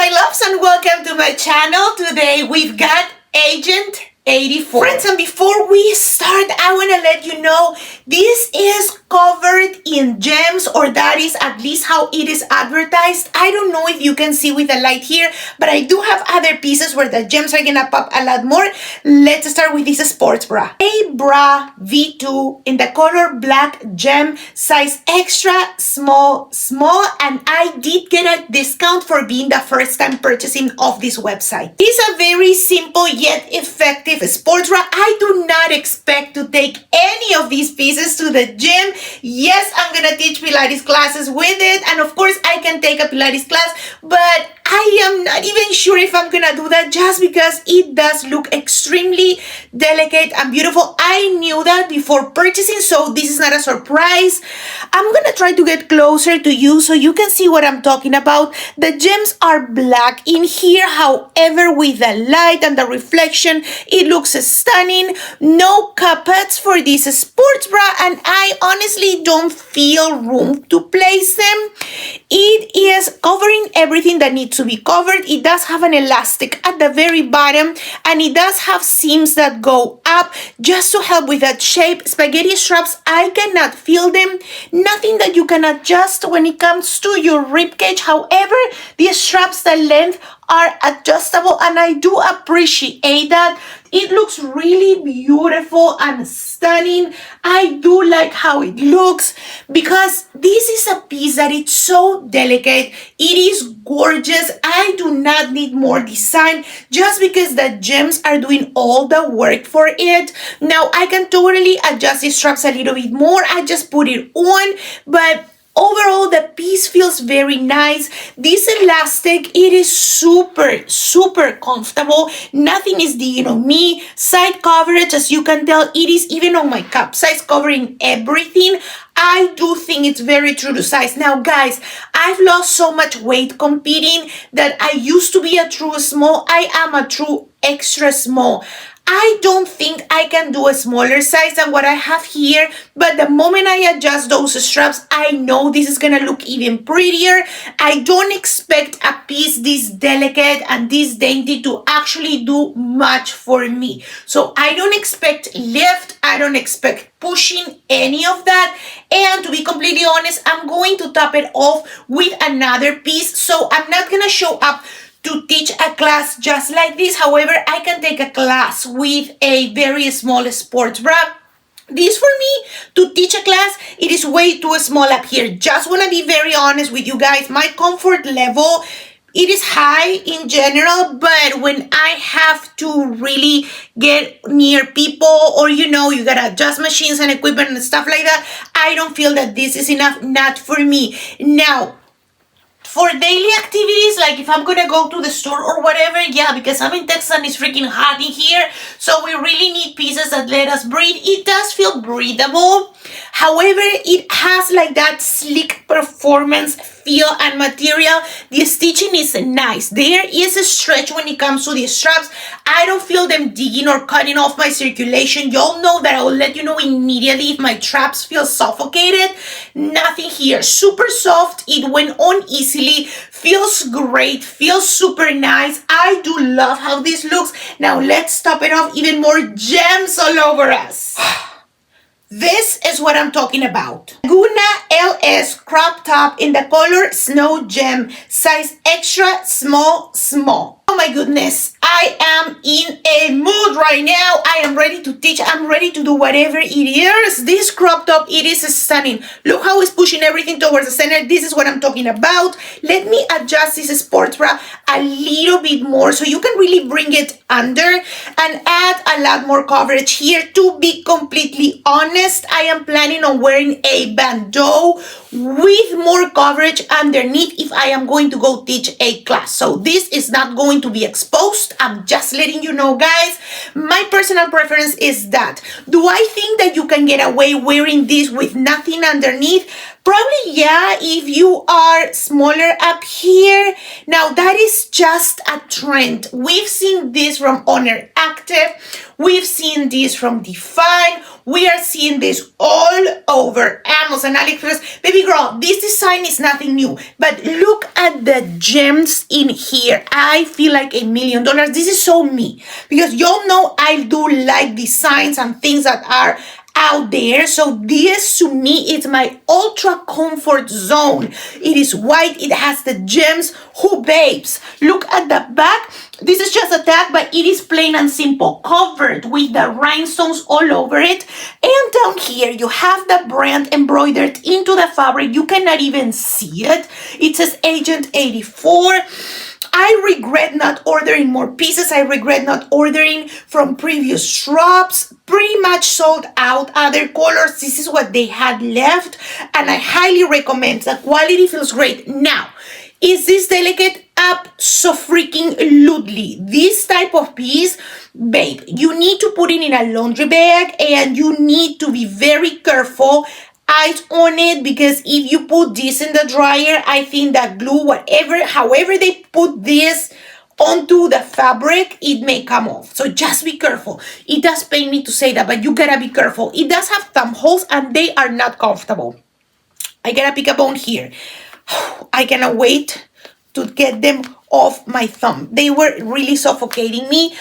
my loves, and welcome to my channel. Today we've got AGENT84. Friends, and before we start, I want to let you know this is covered in gems, or that is at least how it is advertised. I don't know if you can see with the light here, but I do have other pieces where the gems are gonna pop a lot more. Let's start with this sports bra. A bra V2 in the color black gem, size extra small, and I did get a discount for being the first time purchasing of this website. It is a very simple yet effective sports bra. I do not expect to take any of these pieces to the gym. Yes, I'm gonna teach Pilates classes with it, and of course I can take a Pilates class, but I am not even sure if I'm gonna do that just because it does look extremely delicate and beautiful. I knew that before purchasing, so this is not a surprise. I'm gonna try to get closer to you so you can see what I'm talking about. The gems are black in here, however, with the light and the reflection, it looks stunning. No cuppets for this sports bra, and I honestly don't feel room to place them. It is covering everything that needs to be covered. It does have an elastic at the very bottom, and it does have seams that go up just to help with that shape. Spaghetti straps, I cannot feel them. Nothing that you can adjust when it comes to your rib cage. However, these straps, the length are adjustable, and I do appreciate that. It looks really beautiful and stunning. I do like how it looks because this is a piece that is so delicate. It is gorgeous. I do not need more design just because the gems are doing all the work for it. Now I can totally adjust the straps a little bit more. I just put it on, but overall, the piece feels very nice. This elastic, it is super comfortable. Nothing is digging on me. Side coverage, as you can tell, it is even on my cup size, covering everything. I do think it's very true to size. Now, guys, I've lost so much weight competing that I used to be a true small. I am a true extra small. I don't think I can do a smaller size than what I have here, but the moment I adjust those straps, I know this is gonna look even prettier. I don't expect a piece this delicate and this dainty to actually do much for me. So I don't expect lift, I don't expect pushing, any of that. And to be completely honest, I'm going to top it off with another piece, so I'm not gonna show up to teach a class just like this. However, I can take a class with a very small sports bra. This, for me, to teach a class, it is way too small up here. Just want to be very honest with you guys. My comfort level, it is high in general, but when I have to really get near people, or you gotta adjust machines and equipment and stuff like that, I don't feel that this is enough, not for me. Now, for daily activities, like if I'm gonna go to the store or whatever, yeah, because I'm in Texas and it's freaking hot in here, so we really need pieces that let us breathe. It does feel breathable. However, it has like that sleek performance feel and material. The stitching is nice. There is a stretch when it comes to the straps. I don't feel them digging or cutting off my circulation. Y'all know that I will let you know immediately if my traps feel suffocated. Nothing here. Super soft. It went on easily. Feels great. Feels super nice. I do love how this looks. Now let's top it off. Even more gems all over us. This is what I'm talking about. Laguna LS crop top in the color Snow Gem, size extra small. Oh my goodness, I am in a mood right now. I am ready to teach. I'm ready to do whatever it is. This crop top, it is stunning. Look how it's pushing everything towards the center. This is what I'm talking about. Let me adjust this sports bra a little bit more so you can really bring it under and add a lot more coverage here. To be completely honest, I am planning on wearing a bandeau with more coverage underneath if I am going to go teach a class. So this is not going to be exposed. I'm just letting you know, guys. My personal preference is that. Do I think that you can get away wearing this with nothing underneath? Probably, yeah, if you are smaller up here. Now, that is just a trend. We've seen this from Honor Active. We've seen this from Define. We are seeing this all over Amazon, AliExpress. Baby girl, this design is nothing new. But look at the gems in here. I feel like $1,000,000. This is so me. Because y'all know I do like designs and things that are out there. So this to me is my ultra comfort zone. It is white. It has the gems. Who babes? Look at the back. This is just a tag, but it is plain and simple, covered with the rhinestones all over it. And down here you have the brand embroidered into the fabric. You cannot even see it. It says AGENT84. I regret not ordering more pieces. I regret not ordering from previous drops. Pretty much sold out other colors. This is what they had left, and I highly recommend. The quality feels great. Now, is this delicate? Abso-freaking-lutely. This type of piece, babe, you need to put it in a laundry bag, and you need to be very careful. Eyes on it, because if you put this in the dryer, I think that glue, however they put this onto the fabric, it may come off. So just be careful. It does pain me to say that, but you gotta be careful. It does have thumb holes and they are not comfortable. I gotta pick a bone here. I cannot wait to get them off my thumb. They were really suffocating me.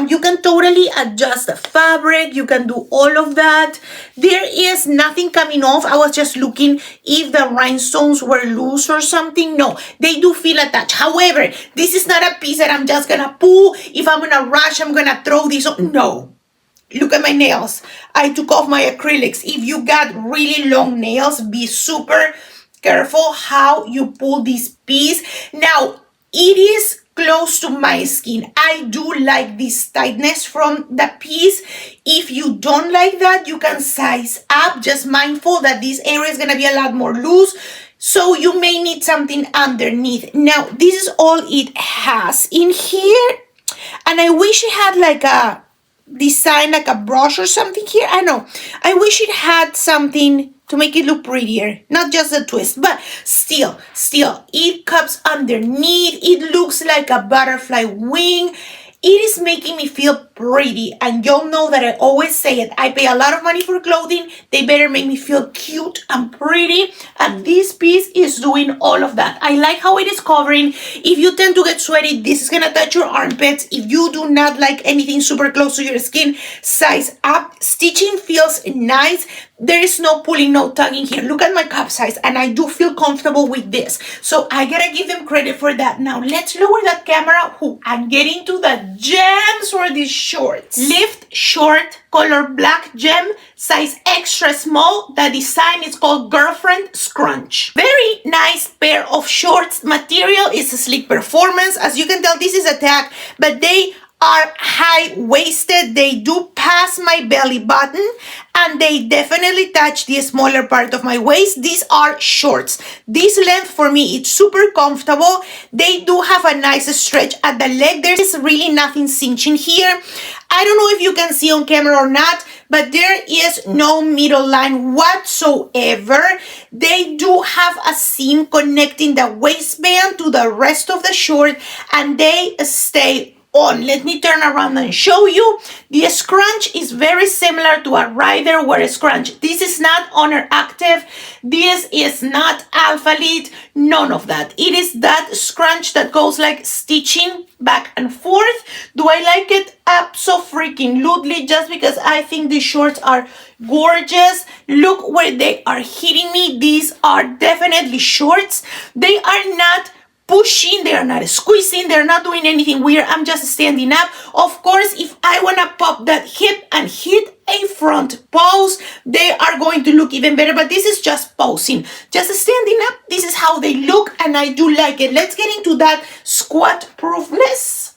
You can totally adjust the fabric. You can do all of that. There is nothing coming off. I was just looking if the rhinestones were loose or something. No, they do feel attached. However, this is not a piece that I'm just gonna pull. If I'm gonna rush, I'm gonna throw this on. No. Look at my nails. I took off my acrylics. If you got really long nails, be super careful how you pull this piece. Now, it is close to my skin. I do like this tightness from the piece. If you don't like that, you can size up. Just mindful that this area is going to be a lot more loose. So you may need something underneath. Now, this is all it has in here. And I wish it had like a design, like a brush or something here. I know. I wish it had something to make it look prettier, not just a twist, but still, it cups underneath. It looks like a butterfly wing. It is making me feel pretty, and y'all know that I always say it. I pay a lot of money for clothing. They better make me feel cute and pretty, and this piece is doing all of that. I like how it is covering. If you tend to get sweaty, this is gonna touch your armpits. If you do not like anything super close to your skin, size up. Stitching feels nice. There is no pulling, no tugging here. Look at my cup size, and I do feel comfortable with this. So I gotta give them credit for that. Now let's lower that camera and get into the gems for these shorts. Lift short, color black gem, size extra small. The design is called Girlfriend Scrunch. Very nice pair of shorts. Material is a sleek performance. As you can tell, this is a tag, but they are high-waisted. They do pass my belly button, and they definitely touch the smaller part of my waist. These are shorts. This length for me, it's super comfortable. They do have a nice stretch at the leg. There is really nothing cinching here. I don't know if you can see on camera or not, but there is no middle line whatsoever. They do have a seam connecting the waistband to the rest of the short, and they stay on. Let me turn around and show you. The scrunch is very similar to a rider wear scrunch. This is not Honor Active. This is not Alpha Lead. None of that. It is that scrunch that goes like stitching back and forth. Do I like it? Abso-freaking-lutely, just because I think these shorts are gorgeous. Look where they are hitting me. These are definitely shorts. They are not pushing, they're not squeezing, they're not doing anything weird. I'm just standing up. Of course, if I want to pop that hip and hit a front pose, they are going to look even better, but this is just posing. Just standing up, this is how they look, and I do like it. Let's get into that squat proofness.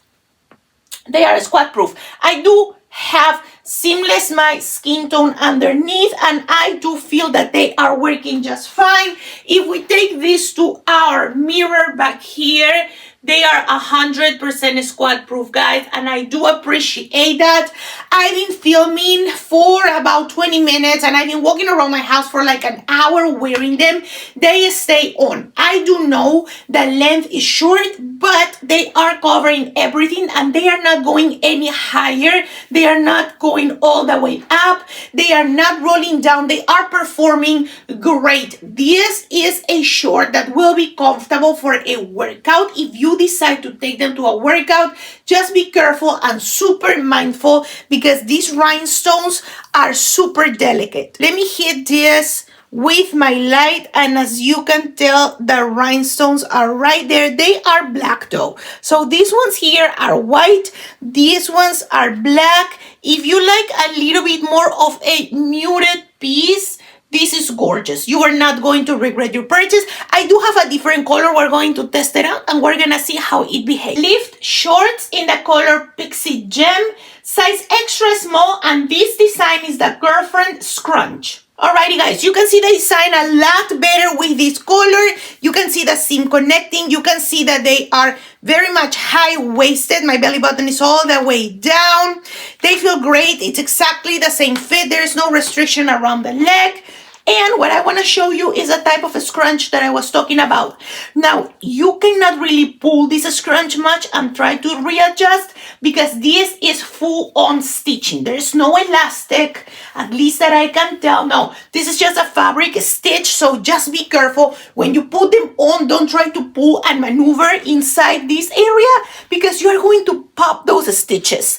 They are squat proof. I do have seamless my skin tone underneath, and I do feel that they are working just fine. If we take this to our mirror back here, They are 100% squat proof, guys, and I do appreciate that. I've been filming for about 20 minutes and I've been walking around my house for like an hour wearing them. They stay on. I do know the length is short, but they are covering everything and they are not going any higher. They are not going all the way up. They are not rolling down. They are performing great. This is a short that will be comfortable for a workout. If you decide to take them to a workout, just be careful and super mindful because these rhinestones are super delicate. Let me hit this with my light, and as you can tell, the rhinestones are right there. They are black though. So these ones here are white. These ones are black. If you like a little bit more of a muted piece, this is gorgeous. You are not going to regret your purchase. I do have a different color. We're going to test it out and we're gonna see how it behaves. Lift shorts in the color Pixie Gem, size extra small, and this design is the Girlfriend Scrunch. Alrighty guys, you can see the design a lot better with this color. You can see the seam connecting. You can see that they are very much high-waisted. My belly button is all the way down. They feel great. It's exactly the same fit. There's no restriction around the leg. And what I want to show you is a type of a scrunch that I was talking about. Now, you cannot really pull this scrunch much and try to readjust because this is full-on stitching. There's no elastic, at least that I can tell. No, this is just a fabric stitch, so just be careful. When you put them on, don't try to pull and maneuver inside this area because you're going to pop those stitches.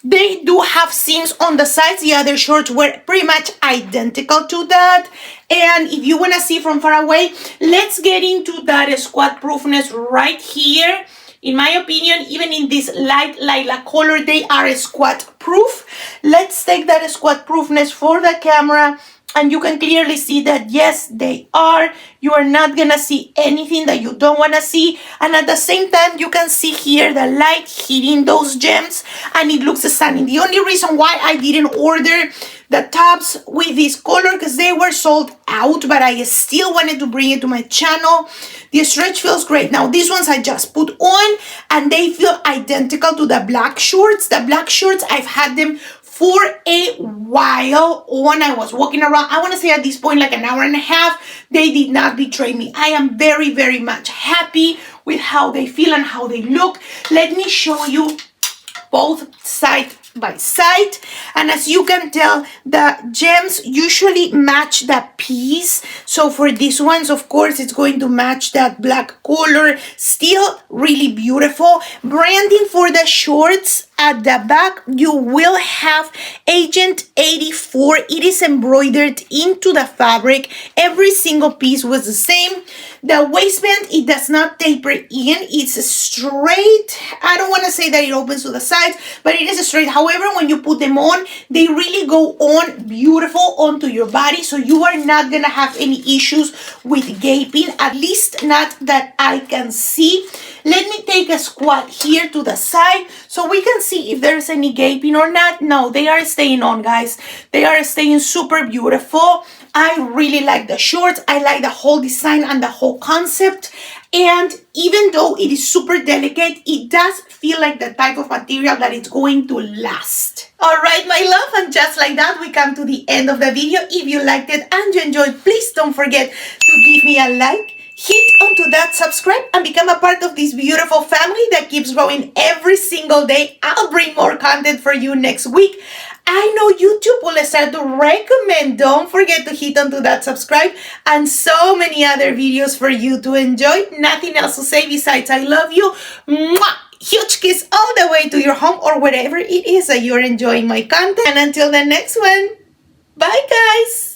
They do have seams on the sides. The other shorts were pretty much identical to that. And if you want to see from far away, let's get into that squat proofness right here. In my opinion, even in this light lilac color, they are squat proof. Let's take that squat proofness for the camera. And you can clearly see that, yes, they are. You are not going to see anything that you don't want to see. And at the same time, you can see here the light hitting those gems. And it looks stunning. The only reason why I didn't order the tops with this color because they were sold out. But I still wanted to bring it to my channel. The stretch feels great. Now, these ones I just put on. And they feel identical to the black shorts. The black shorts, I've had them for a while when I was walking around. I want to say at this point like an hour and a half. They did not betray me. I am very, very much happy with how they feel and how they look. Let me show you both side by side, and as you can tell, the gems usually match the piece. So for these ones, of course, it's going to match that black color. Still really beautiful. Branding for the shorts. At the back, you will have AGENT84. It is embroidered into the fabric. Every single piece was the same. The waistband, it does not taper in. It's straight. I don't want to say that it opens to the sides, but it is straight. However, when you put them on, they really go on beautiful onto your body. So you are not going to have any issues with gaping, at least not that I can see. Let me take a squat here to the side so we can see if there's any gaping or not. No, they are staying on, guys. They are staying super beautiful. I really like the shorts. I like the whole design and the whole concept. And even though it is super delicate, it does feel like the type of material that it's going to last. Alright, my love, and just like that, we come to the end of the video. If you liked it and you enjoyed, please don't forget to give me a like. Hit onto that subscribe and become a part of this beautiful family that keeps growing every single day. I'll bring more content for you next week. I know YouTube will start to recommend. Don't forget to hit onto that subscribe and so many other videos for you to enjoy. Nothing else to say besides I love you. Mwah! Huge kiss all the way to your home or wherever it is that you're enjoying my content. And until the next one, bye guys!